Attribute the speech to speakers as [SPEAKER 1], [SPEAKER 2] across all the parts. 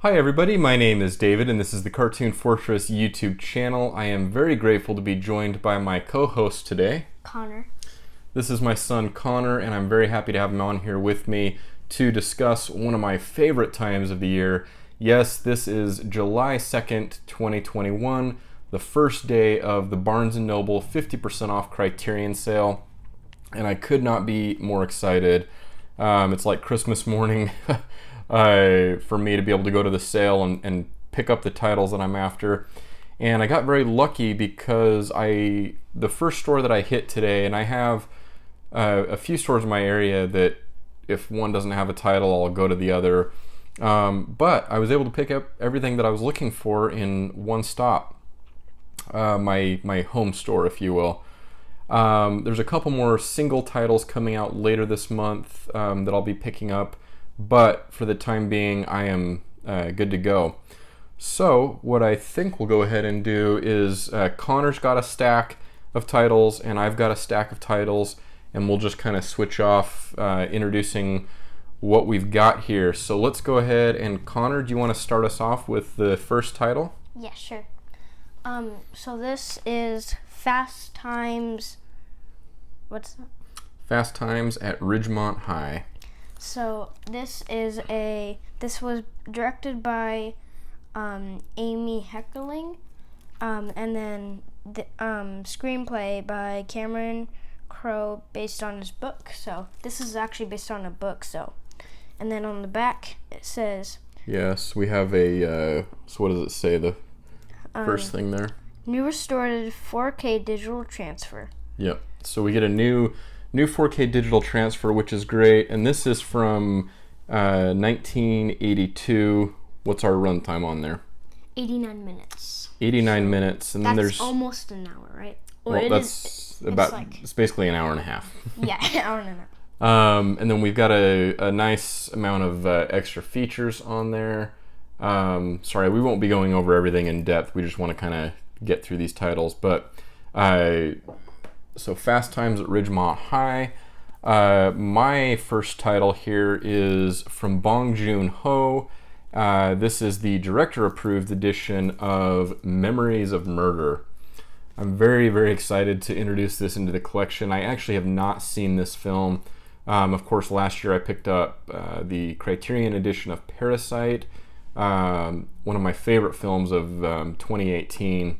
[SPEAKER 1] Hi everybody, my name is David and this is the Cartoon Fortress YouTube channel. I am very grateful to be joined by my co-host today,
[SPEAKER 2] Connor.
[SPEAKER 1] This is my son Connor and I'm very happy to have him on here with me to discuss one of my favorite times of the year. Yes, this is July 2nd, 2021, the first day of the Barnes & Noble 50% off Criterion sale, and I could not be more excited. It's like Christmas morning for me to be able to go to the sale and pick up the titles that I'm after. And I got very lucky because the first store that I hit today, and I have a few stores in my area that if one doesn't have a title, I'll go to the other. But I was able to pick up everything that I was looking for in one stop. My home store, if you will. There's a couple more single titles coming out later this month that I'll be picking up. But for the time being, I am good to go. So what I think we'll go ahead and do is Connor's got a stack of titles and I've got a stack of titles, and we'll just kind of switch off introducing what we've got here. So let's go ahead, and Connor, do you want to start us off with the first title?
[SPEAKER 2] Yeah, sure. So this is Fast Times. What's that?
[SPEAKER 1] Fast Times at Ridgemont High.
[SPEAKER 2] So this was directed by Amy Heckerling, and then the screenplay by Cameron Crowe based on his book. So this is actually based on a book. So, and then on the back it says.
[SPEAKER 1] Yes, we have a. So what does it say? The first thing there.
[SPEAKER 2] New restored 4K digital transfer.
[SPEAKER 1] Yep. So we get a new 4K digital transfer, which is great, and this is from 1982. What's our runtime on there?
[SPEAKER 2] 89 minutes.
[SPEAKER 1] 89 minutes, and then there's
[SPEAKER 2] almost an hour, right? Or
[SPEAKER 1] well, it's basically an hour and a half.
[SPEAKER 2] Yeah, an hour and a half.
[SPEAKER 1] And then we've got a nice amount of extra features on there. Sorry, we won't be going over everything in depth. We just want to kind of get through these titles, but so Fast Times at Ridgemont High. My first title here is from Bong Joon-ho. This is the director-approved edition of Memories of Murder. I'm very, very excited to introduce this into the collection. I actually have not seen this film. Of course, last year I picked up the Criterion edition of Parasite, one of my favorite films of 2018.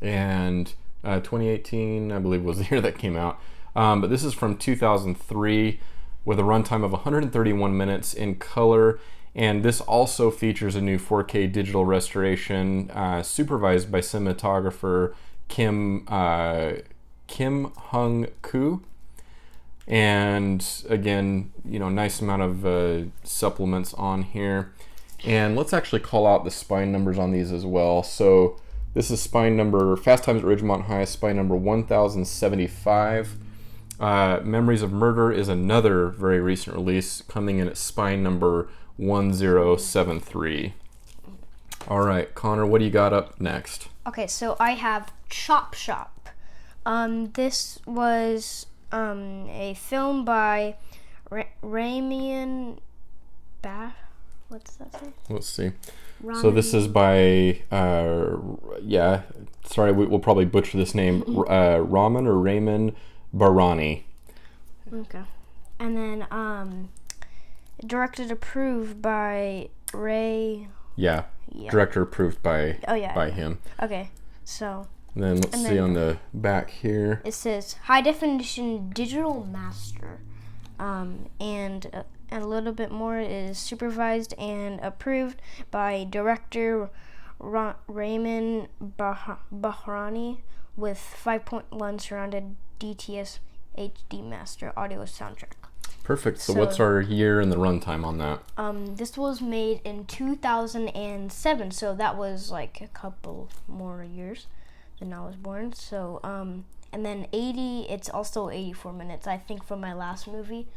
[SPEAKER 1] And 2018, I believe, was the year that came out. But this is from 2003 with a runtime of 131 minutes in color. And this also features a new 4K digital restoration supervised by cinematographer Kim Hung-koo. And again, nice amount of supplements on here. And let's actually call out the spine numbers on these as well. So this is spine number, Fast Times at Ridgemont High, spine number 1075. Memories of Murder is another very recent release, coming in at spine number 1073. All right, Connor, what do you got up next?
[SPEAKER 2] Okay, so I have Chop Shop. This was a film by Raymond What's that say?
[SPEAKER 1] Let's see. So this is by, sorry, we'll probably butcher this name, Raymond Barani.
[SPEAKER 2] Okay. And then directed approved by Ray.
[SPEAKER 1] Yeah. Director approved by him.
[SPEAKER 2] Okay, so.
[SPEAKER 1] And then let's see on the back here.
[SPEAKER 2] It says high definition digital master, and a little bit more is supervised and approved by director Raymond Bahrani with 5.1 surrounded DTS HD master audio soundtrack.
[SPEAKER 1] Perfect. So what's our year and the runtime on that?
[SPEAKER 2] This was made in 2007, so that was like a couple more years than I was born. So and then it's also 84 minutes, I think, from my last movie.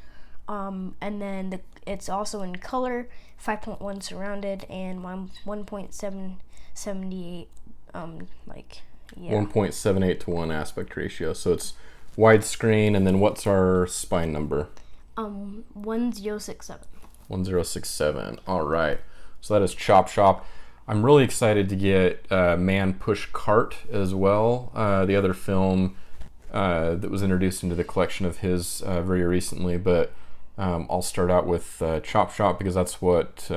[SPEAKER 2] And then it's also in color, 5.1 surrounded, and 1.778
[SPEAKER 1] 1.78 to 1 aspect ratio. So it's widescreen, and then what's our spine number?
[SPEAKER 2] 1067.
[SPEAKER 1] 1067. All right. So that is Chop Shop. I'm really excited to get Man Push Cart as well, the other film that was introduced into the collection of his very recently. But I'll start out with Chop Shop because that's what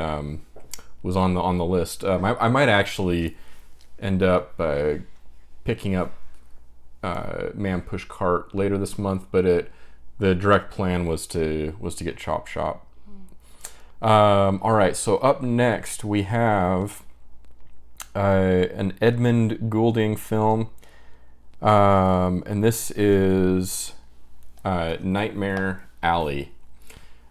[SPEAKER 1] was on the list. I might actually end up picking up Man Push Cart later this month, but the direct plan was to get Chop Shop. All right, so up next we have an Edmund Goulding film, and this is Nightmare Alley.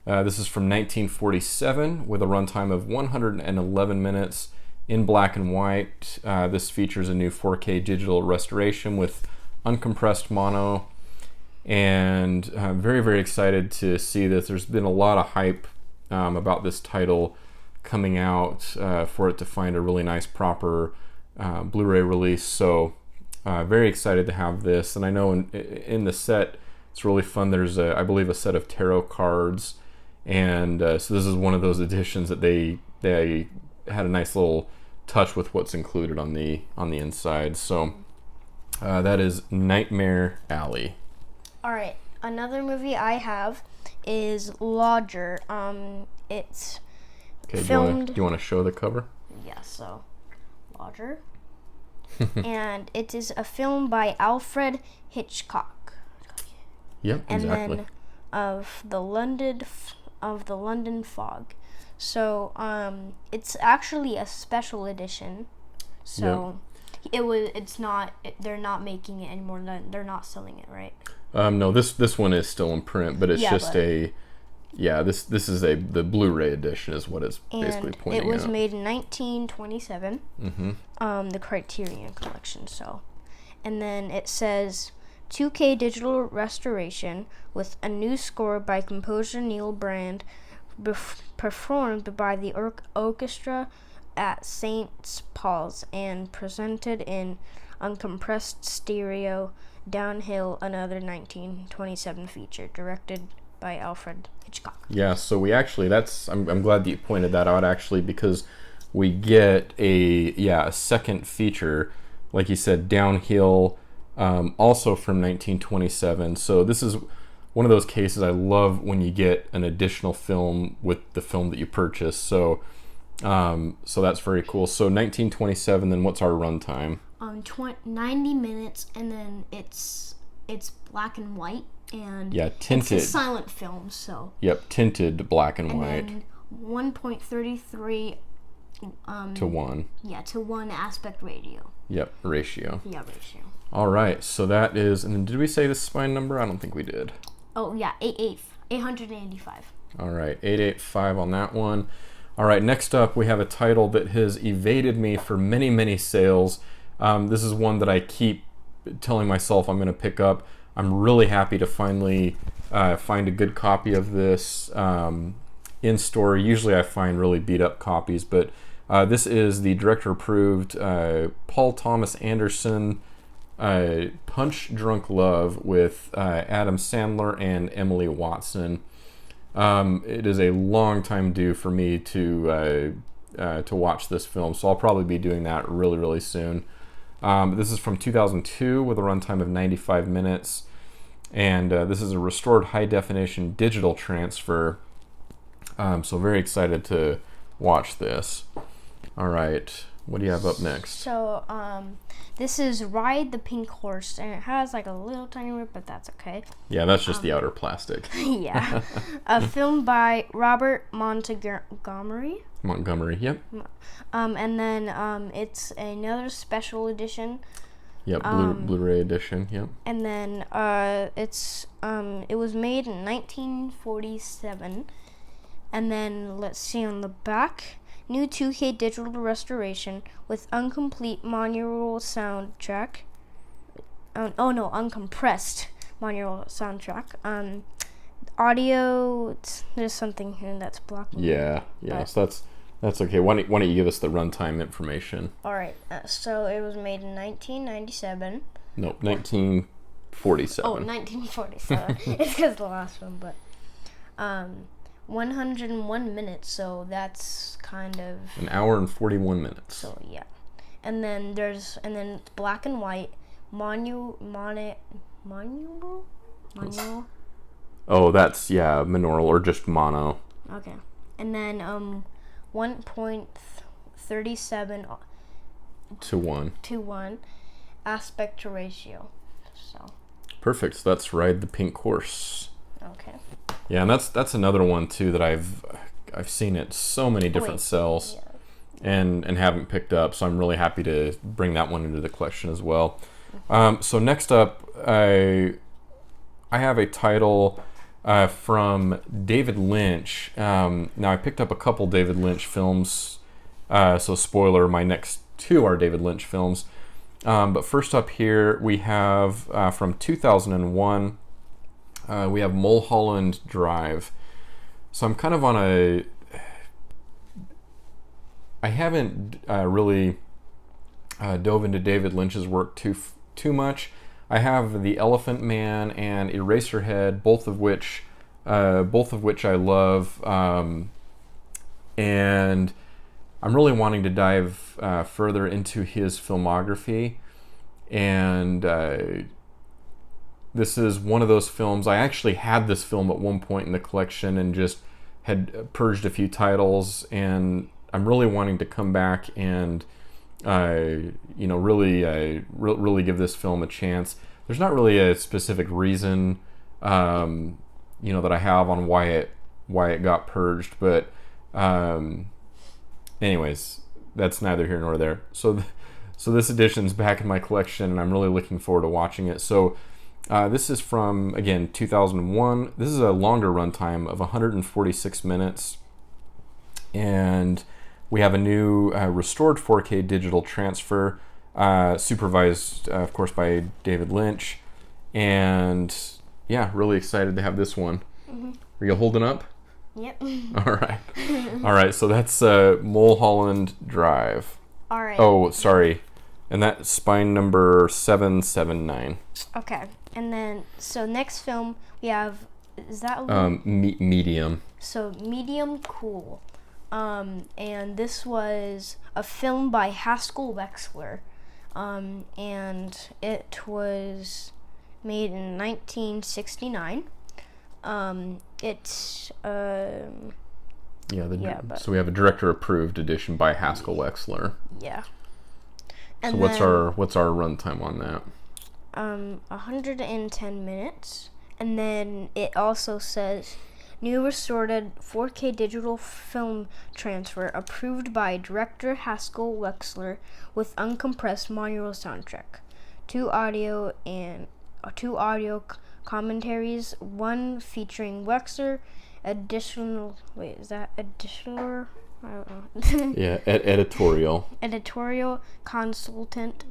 [SPEAKER 1] This is from 1947 with a runtime of 111 minutes in black and white. This features a new 4K digital restoration with uncompressed mono, and I'm very, very excited to see this. There's been a lot of hype about this title coming out for it to find a really nice proper Blu-ray release, so very excited to have this. And I know in the set it's really fun. There's I believe a set of tarot cards, and so this is one of those editions that they had a nice little touch with what's included on the inside. So that is Nightmare Alley.
[SPEAKER 2] All right, another movie I have is Lodger. It's filmed.
[SPEAKER 1] Do you want to show the cover?
[SPEAKER 2] Yeah, so Lodger, and it is a film by Alfred Hitchcock.
[SPEAKER 1] Yep,
[SPEAKER 2] and
[SPEAKER 1] exactly.
[SPEAKER 2] then of the London Fog. So it's actually a special edition. So they're not making it anymore. They're not selling it, right?
[SPEAKER 1] No, this one is still in print, but it's this is the Blu-ray edition is what it's basically pointing out.
[SPEAKER 2] It was made in 1927.
[SPEAKER 1] Mm-hmm.
[SPEAKER 2] The Criterion collection. So, and then it says 2K digital restoration with a new score by composer Neil Brand, performed by the orchestra at St. Paul's and presented in uncompressed stereo. Downhill, another 1927 feature directed by Alfred Hitchcock.
[SPEAKER 1] Yeah, so we actually I'm glad that you pointed that out actually, because we get a second feature, like you said, Downhill, also from 1927. So this is one of those cases I love when you get an additional film with the film that you purchase. So that's very cool. So 1927, then what's our runtime?
[SPEAKER 2] 90 minutes, and then it's black and white, and
[SPEAKER 1] tinted.
[SPEAKER 2] It's a silent film, so.
[SPEAKER 1] Yep, tinted black and white.
[SPEAKER 2] Then 1.33
[SPEAKER 1] to 1.
[SPEAKER 2] Yeah, to 1 aspect ratio.
[SPEAKER 1] Yep, ratio.
[SPEAKER 2] Yeah, ratio.
[SPEAKER 1] All right, so that is, and then did we say the spine number? I don't think we did.
[SPEAKER 2] Oh yeah, 885.
[SPEAKER 1] All right, 885 on that one. All right, next up we have a title that has evaded me for many, many sales. This is one that I keep telling myself I'm going to pick up. I'm really happy to finally find a good copy of this in store. Usually I find really beat up copies, but this is the director-approved Paul Thomas Anderson Punch Drunk Love with Adam Sandler and Emily Watson. It is a long time due for me to watch this film, so I'll probably be doing that really, really soon. This is from 2002 with a runtime of 95 minutes, and this is a restored high-definition digital transfer, so very excited to watch this. All right, what do you have up next?
[SPEAKER 2] So, this is Ride the Pink Horse, and it has like a little tiny rip, but that's okay.
[SPEAKER 1] Yeah, that's just the outer plastic.
[SPEAKER 2] Yeah. A film by Robert Montgomery.
[SPEAKER 1] Montgomery, yep.
[SPEAKER 2] And then it's another special edition.
[SPEAKER 1] Yep, Blu-ray edition, yep.
[SPEAKER 2] And then it was made in 1947. And then let's see on the back, new 2K digital restoration with uncomplete monaural soundtrack. Uncompressed monaural soundtrack. Audio, there's something here that's blocking.
[SPEAKER 1] Yeah. So that's okay. Why don't you give us the runtime information?
[SPEAKER 2] All right. So it was made in 1997.
[SPEAKER 1] Nope, 1947.
[SPEAKER 2] Oh, 1947. It's because the last one, but 101 minutes, so that's kind of
[SPEAKER 1] an hour and 41 minutes.
[SPEAKER 2] So yeah, and then it's black and white, manual.
[SPEAKER 1] Oh, that's monaural or just mono.
[SPEAKER 2] Okay, and then 1.37
[SPEAKER 1] to 1
[SPEAKER 2] aspect ratio. So
[SPEAKER 1] perfect. So that's Ride the Pink Horse.
[SPEAKER 2] Okay.
[SPEAKER 1] Yeah, and that's another one too that I've seen at so many different cells.
[SPEAKER 2] Yeah.
[SPEAKER 1] And haven't picked up, so I'm really happy to bring that one into the collection as well. So next up, I have a title from David Lynch. Now I picked up a couple David Lynch films, so spoiler, my next two are David Lynch films. But first up here we have from 2001, we have Mulholland Drive. So I'm kind of on I haven't really dove into David Lynch's work too much. I have The Elephant Man and Eraserhead, both of which I love, and I'm really wanting to dive further into his filmography. And this is one of those films. I actually had this film at one point in the collection and just had purged a few titles, and I'm really wanting to come back and really give this film a chance. There's not really a specific reason that I have on why it got purged, but anyways, that's neither here nor there. So this edition's back in my collection, and I'm really looking forward to watching it. So this is from, again, 2001. This is a longer runtime of 146 minutes, and we have a new restored 4K digital transfer, supervised, of course, by David Lynch. And yeah, really excited to have this one. Mm-hmm. Are you holding up?
[SPEAKER 2] Yep.
[SPEAKER 1] All right. So that's Mulholland Drive.
[SPEAKER 2] All right.
[SPEAKER 1] Oh, sorry. And that's spine number 779.
[SPEAKER 2] Okay. And then, so next film we have, is that
[SPEAKER 1] Medium.
[SPEAKER 2] So Medium Cool. And this was a film by Haskell Wexler, and it was made in 1969.
[SPEAKER 1] So we have a director-approved edition by Haskell Wexler.
[SPEAKER 2] Yeah.
[SPEAKER 1] And so what's our runtime on that?
[SPEAKER 2] 110 minutes, and then it also says, new restored 4K digital film transfer approved by director Haskell Wexler with uncompressed monural soundtrack. Two audio commentaries, one featuring Wexler, additional? I don't know.
[SPEAKER 1] Yeah, editorial.
[SPEAKER 2] Editorial consultant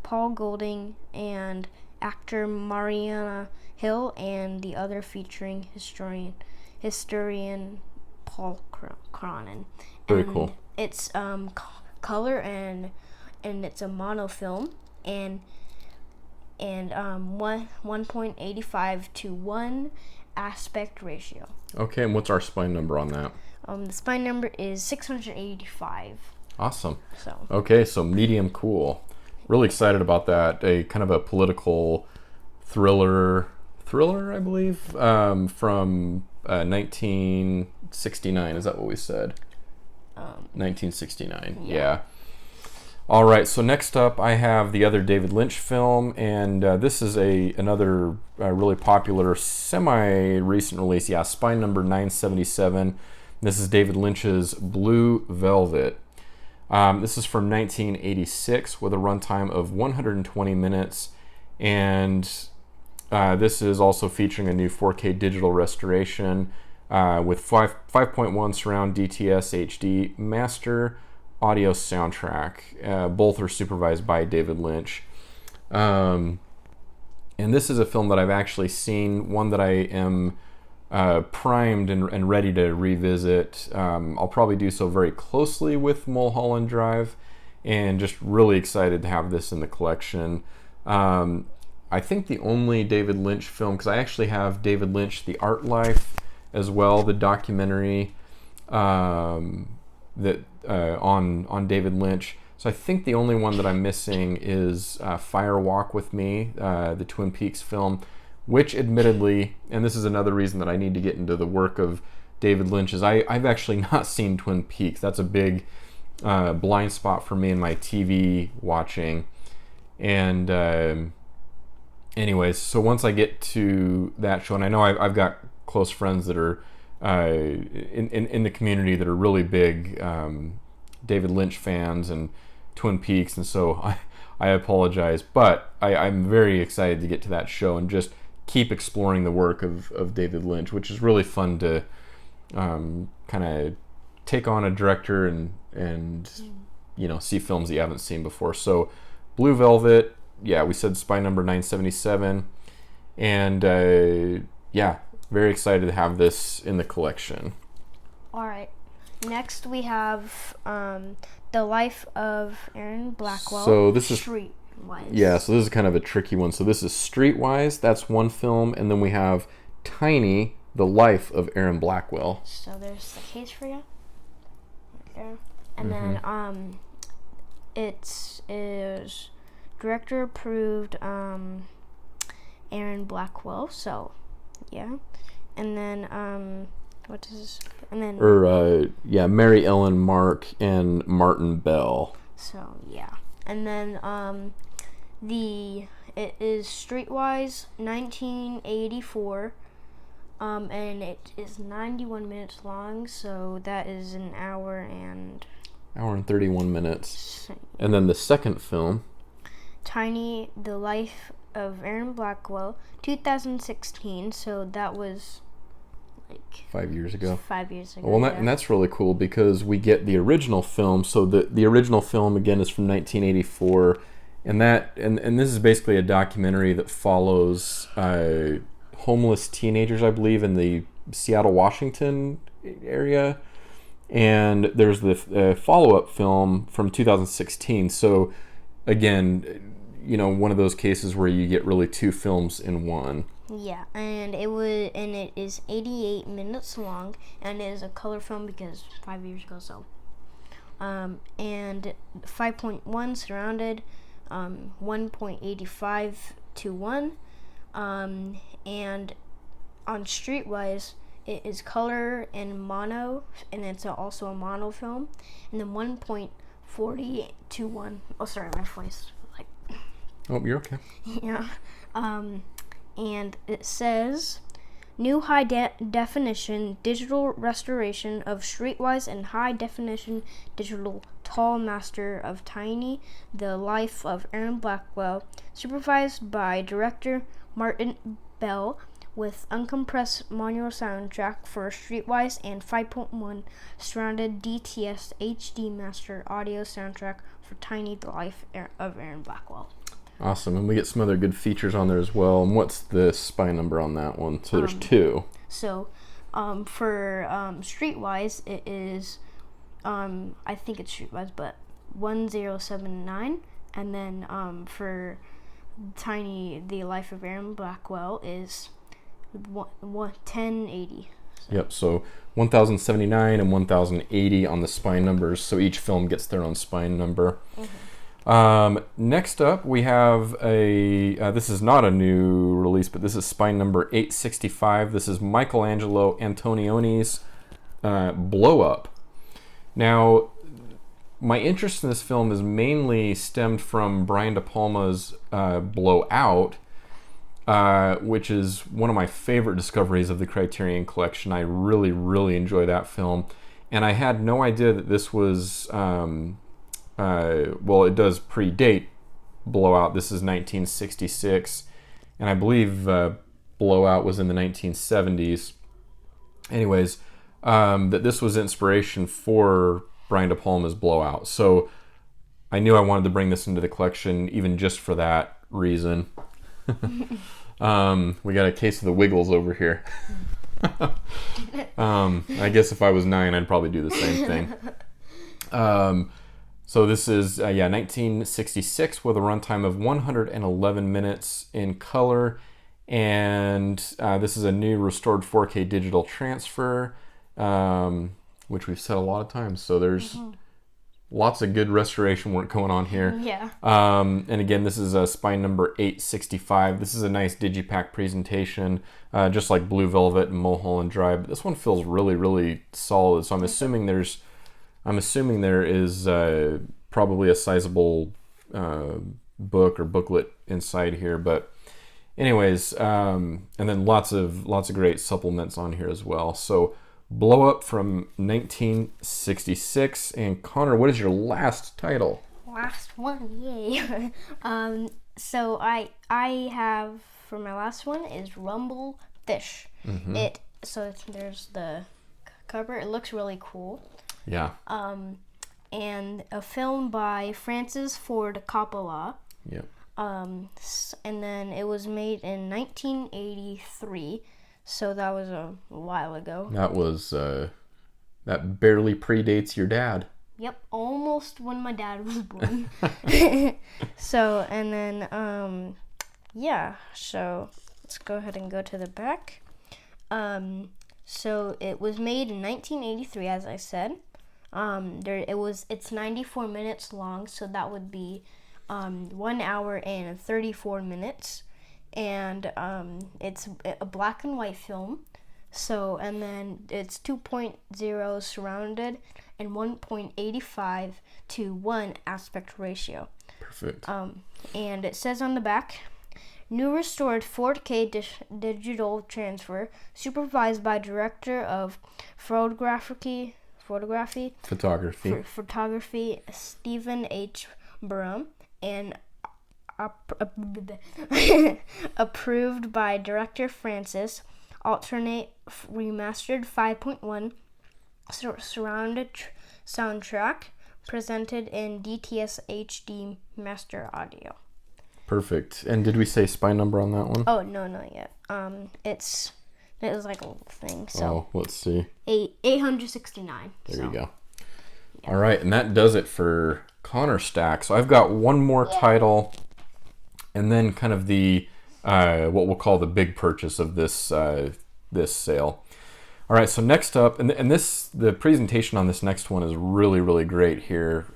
[SPEAKER 2] Paul Golding and actor Mariana Hill, and the other featuring historian Paul Cronin.
[SPEAKER 1] Very cool.
[SPEAKER 2] It's color and it's a monofilm and 1.85 to 1 aspect ratio.
[SPEAKER 1] Okay, and what's our spine number on that?
[SPEAKER 2] The spine number is 685.
[SPEAKER 1] Awesome.
[SPEAKER 2] So
[SPEAKER 1] Medium Cool. Really excited about that. A kind of a political thriller, I believe, from 1969. Is that what we said? 1969. Yeah. All right. So next up, I have the other David Lynch film, and this is another really popular, semi-recent release. Yeah, spine number 977. This is David Lynch's Blue Velvet. This is from 1986 with a runtime of 120 minutes, and this is also featuring a new 4K digital restoration with 5.1 surround DTS HD master audio soundtrack. Both are supervised by David Lynch. And this is a film that I've actually seen, one that I am primed and ready to revisit. I'll probably do so very closely with Mulholland Drive, and just really excited to have this in the collection. I think the only David Lynch film, because I actually have David Lynch, The Art Life, as well, the documentary that on David Lynch. So I think the only one that I'm missing is Fire Walk with Me, the Twin Peaks film, which admittedly, and this is another reason that I need to get into the work of David Lynch, is I've actually not seen Twin Peaks. That's a big blind spot for me in my TV watching. And anyways, so once I get to that show, and I know I've got close friends that are in the community that are really big David Lynch fans and Twin Peaks, and so I apologize, but I'm very excited to get to that show and just keep exploring the work of David Lynch, which is really fun to kind of take on a director and see films that you haven't seen before. So Blue Velvet, yeah, we said Spy Number 977, and very excited to have this in the collection.
[SPEAKER 2] All right. Next, we have The Life of Aaron Blackwell.
[SPEAKER 1] So this is
[SPEAKER 2] Streetwise.
[SPEAKER 1] Yeah, so this is kind of a tricky one. So this is Streetwise. That's one film, and then we have Tiny: The Life of Aaron Blackwell.
[SPEAKER 2] So there's the case for you. Right there. And then it is director approved Aaron Blackwell. So yeah, and then what is, and then
[SPEAKER 1] Mary Ellen Mark and Martin Bell.
[SPEAKER 2] So yeah, and then it is Streetwise 1984, and it is 91 minutes long. So that is an hour and
[SPEAKER 1] 31 minutes. And then the second film,
[SPEAKER 2] Tiny: The Life of Aaron Blackwell, 2016. So that was like
[SPEAKER 1] 5 years ago.
[SPEAKER 2] 5 years ago.
[SPEAKER 1] Well, and that's really cool because we get the original film. So the original film again is from 1984, and this is basically a documentary that follows homeless teenagers, I believe, in the Seattle, Washington area. And there's the follow-up film from 2016. So again, one of those cases where you get really two films in one.
[SPEAKER 2] Yeah, and it is 88 minutes long, and it is a color film because 5 years ago. So, and 5.1 surrounded, 1.85 to 1, and on Streetwise it is color and mono, and it's also a mono film, and then 1.40 to 1. Oh, sorry, my voice.
[SPEAKER 1] Oh, you're okay.
[SPEAKER 2] Yeah. And it says, new high-definition digital restoration of Streetwise and high-definition digital tall master of Tiny: The Life of Aaron Blackwell, supervised by director Martin Bell, with uncompressed mono soundtrack for Streetwise and 5.1 surrounded DTS HD master audio soundtrack for Tiny: The Life of Aaron Blackwell.
[SPEAKER 1] Awesome, and we get some other good features on there as well. And what's the spy number on that one? So there's two.
[SPEAKER 2] So, for Streetwise, it is, I think it's Streetwise, but 1079. And then for Tiny: The Life of Aaron Blackwell is 1080. So.
[SPEAKER 1] Yep, so 1079 and 1080 on the spine numbers. So each film gets their own spine number. Next up, we have this is not a new release, but this is spine number 865. This is Michelangelo Antonioni's Blow Up. Now, my interest in this film is mainly stemmed from Brian De Palma's Blow Out, which is one of my favorite discoveries of the Criterion Collection. I really, really enjoy that film. And I had no idea that this was... it does predate Blowout. This is 1966, and I believe Blowout was in the 1970s. Anyways, that this was inspiration for Brian De Palma's Blowout. So I knew I wanted to bring this into the collection, even just for that reason. We got a case of the Wiggles over here. I guess if I was 9, I'd probably do the same thing. So this is 1966 with a runtime of 111 minutes in color, And this is a new restored 4K digital transfer, which we've said a lot of times. So there's lots of good restoration work going on here.
[SPEAKER 2] Yeah.
[SPEAKER 1] And again, this is spine number 865. This is a nice digipack presentation, just like Blue Velvet and Mulholland Drive. But this one feels really, really solid. So I'm assuming there is probably a sizable book or booklet inside here. But anyways, and then lots of great supplements on here as well. So Blow Up from 1966. And Connor, what is your last title?
[SPEAKER 2] Last one, yay. So I have, for my last one, is Rumble Fish. There's the cover. It looks really cool.
[SPEAKER 1] Yeah.
[SPEAKER 2] And a film by Francis Ford Coppola.
[SPEAKER 1] Yep.
[SPEAKER 2] And then it was made in 1983. So that was a while ago.
[SPEAKER 1] That was that barely predates your dad.
[SPEAKER 2] Yep, almost when my dad was born. So, and then so let's go ahead and go to the back. So it was made in 1983, as I said. It's 94 minutes long, so that would be 1 hour and 34 minutes. And it's a black and white film. So, and then it's 2.0 surrounded and 1.85 to 1 aspect ratio.
[SPEAKER 1] Perfect.
[SPEAKER 2] And it says on the back, new restored 4K digital transfer, supervised by director of photography Stephen H. Burham, and approved by director Francis. Alternate remastered 5.1 surrounded soundtrack presented in DTS HD master audio.
[SPEAKER 1] Perfect. And did we say spine number on that one?
[SPEAKER 2] Oh, no, not yet. It was like a little thing. So
[SPEAKER 1] let's see.
[SPEAKER 2] 869.
[SPEAKER 1] There you go. Yeah. All right, and that does it for Connor Stack. So I've got one more title, and then kind of the what we'll call the big purchase of this this sale. All right, so next up, and the presentation on this next one is really, really great here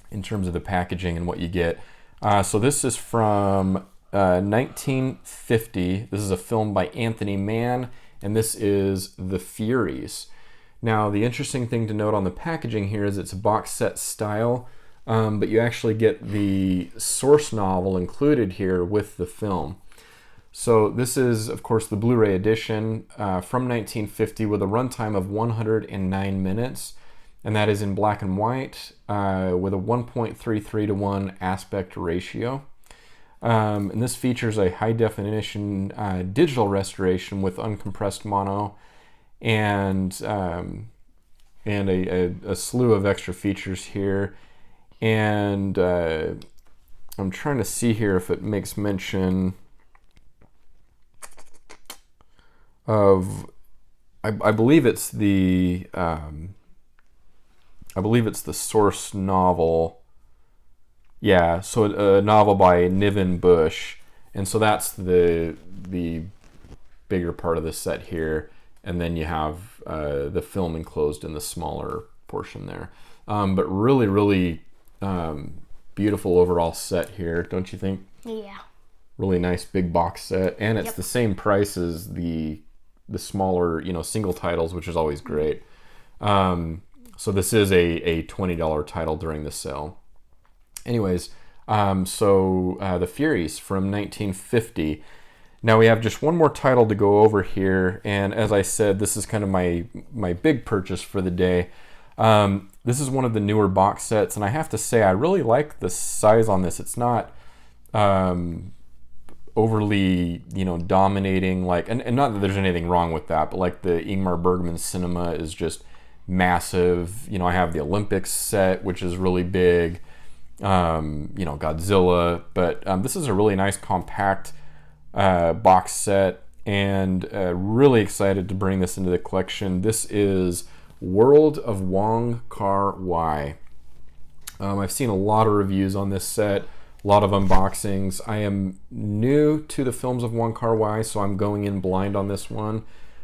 [SPEAKER 1] in terms of the packaging and what you get. So this is from 1950. This is a film by Anthony Mann, and this is The Furies. Now, the interesting thing to note on the packaging here is it's a box set style, but you actually get the source novel included here with the film. So this is, of course, the Blu-ray edition from 1950 with a runtime of 109 minutes, and that is in black and white with a 1.33 to 1 aspect ratio. And this features a high-definition digital restoration with uncompressed mono and a slew of extra features here. And I'm trying to see here if it makes mention of, I believe it's the source novel. Yeah, so a novel by Niven Bush, and so that's the bigger part of the set here, and then you have the film enclosed in the smaller portion there. But really, really beautiful overall set here, don't you think?
[SPEAKER 2] Yeah. Really
[SPEAKER 1] nice big box set, and it's the same price as the smaller, single titles, which is always great. So this is a $20 title during the sale. Anyways, The Furies from 1950. Now we have just one more title to go over here, and as I said, this is kind of my big purchase for the day. This is one of the newer box sets, and I have to say I really like the size on this. It's not overly, dominating, and not that there's anything wrong with that, but like the Ingmar Bergman Cinema is just massive. I have the Olympics set, which is really big. Godzilla, but this is a really nice compact box set, and really excited to bring this into the collection. This is World of Wong Kar-wai. I've seen a lot of reviews on this set, a lot of unboxings. I am new to the films of Wong Kar-wai, so I'm going in blind on this one.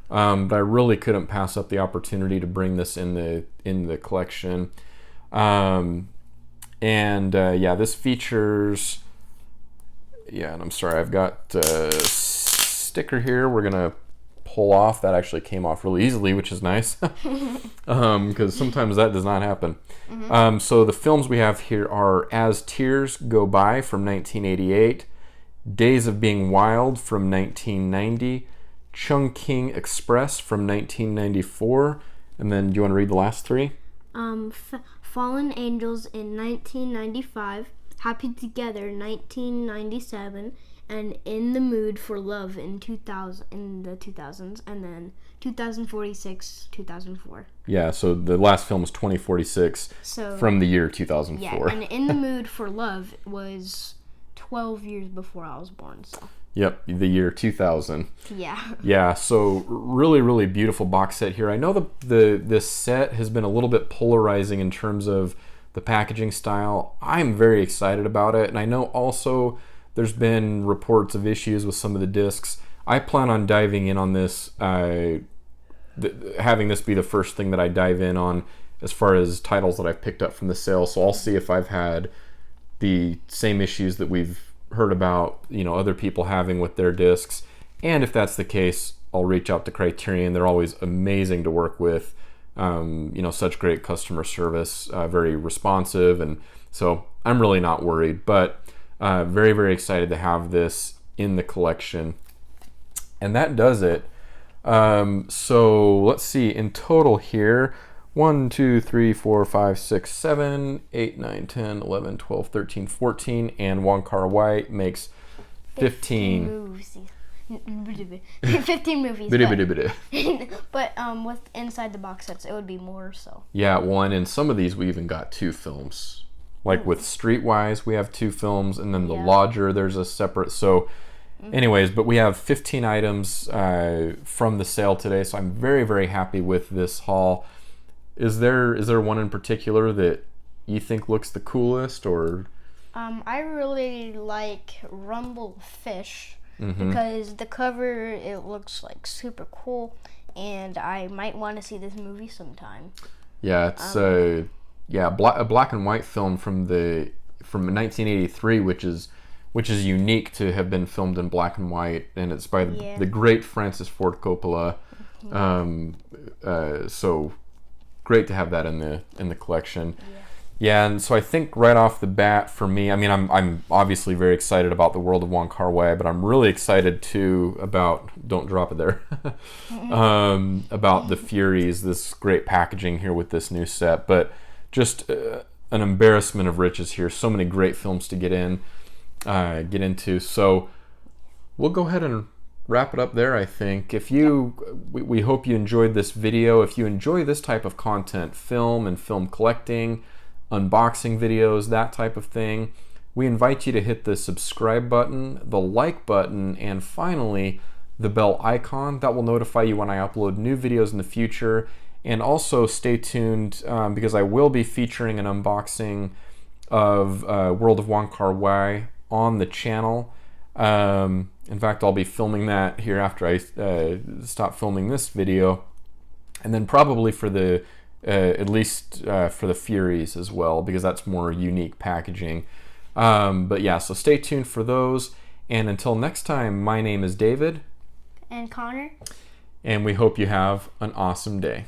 [SPEAKER 1] But I really couldn't pass up the opportunity to bring this in the collection. This features. Yeah, and I'm sorry, I've got a sticker here. We're gonna pull off. That actually came off really easily, which is nice, because sometimes that does not happen. So the films we have here are As Tears Go By from 1988, Days of Being Wild from 1990, Chungking Express from 1994, and then do you want to read the last three?
[SPEAKER 2] Fallen Angels in 1995, Happy Together 1997, and In the Mood for Love in the 2000s, and then 2046, 2004.
[SPEAKER 1] Yeah, so the last film was 2046 from the year 2004.
[SPEAKER 2] Yeah, and In the Mood for Love was 12 years before I was born, so.
[SPEAKER 1] Yep, the year 2000.
[SPEAKER 2] Yeah.
[SPEAKER 1] Yeah, so really, really beautiful box set here. I know this set has been a little bit polarizing in terms of the packaging style. I'm very excited about it, and I know also there's been reports of issues with some of the discs. I plan on diving in on this, having this be the first thing that I dive in on as far as titles that I've picked up from the sale. So I'll see if I've had the same issues that we've heard about, other people having with their discs. And if that's the case, I'll reach out to Criterion. They're always amazing to work with. Such great customer service, very responsive. And so I'm really not worried, but very, very excited to have this in the collection. And that does it. So let's see, in total here, 1, 2, 3, 4, 5, 6, 7, 8, 9, 10, 11, 12, 13, 14, and Wong Kar-wai makes 15.
[SPEAKER 2] 15 movies. But with inside the box sets, it would be more, so.
[SPEAKER 1] Yeah, one, and some of these we even got 2 films. Like with Streetwise, we have 2 films, and then The Lodger, there's a separate. So anyways, but we have 15 items from the sale today, so I'm very, very happy with this haul. Is there one in particular that you think looks the coolest, or?
[SPEAKER 2] I really like Rumble Fish because the cover, it looks like super cool, and I might want to see this movie sometime.
[SPEAKER 1] Yeah, it's a black and white film from 1983, which is unique to have been filmed in black and white, and it's by the great Francis Ford Coppola. So great to have that in the collection. Yeah, and so I think right off the bat for me, I mean, I'm obviously very excited about the world of Wong Kar-wai, but I'm really excited too about, don't drop it there, about the Furies, this great packaging here with this new set, but just an embarrassment of riches here. So many great films to get into. So we'll go ahead and wrap it up there, I think. We hope you enjoyed this video. If you enjoy this type of content, film and film collecting, unboxing videos, that type of thing, we invite you to hit the subscribe button, the like button, and finally the bell icon. That will notify you when I upload new videos in the future. And also stay tuned because I will be featuring an unboxing of World of Wong Kar-wai on the channel. In fact, I'll be filming that here after I stop filming this video, and then probably for the at least for the Furies as well, because that's more unique packaging. But yeah, so stay tuned for those, and until next time, my name is David
[SPEAKER 2] and Connor,
[SPEAKER 1] and we hope you have an awesome day.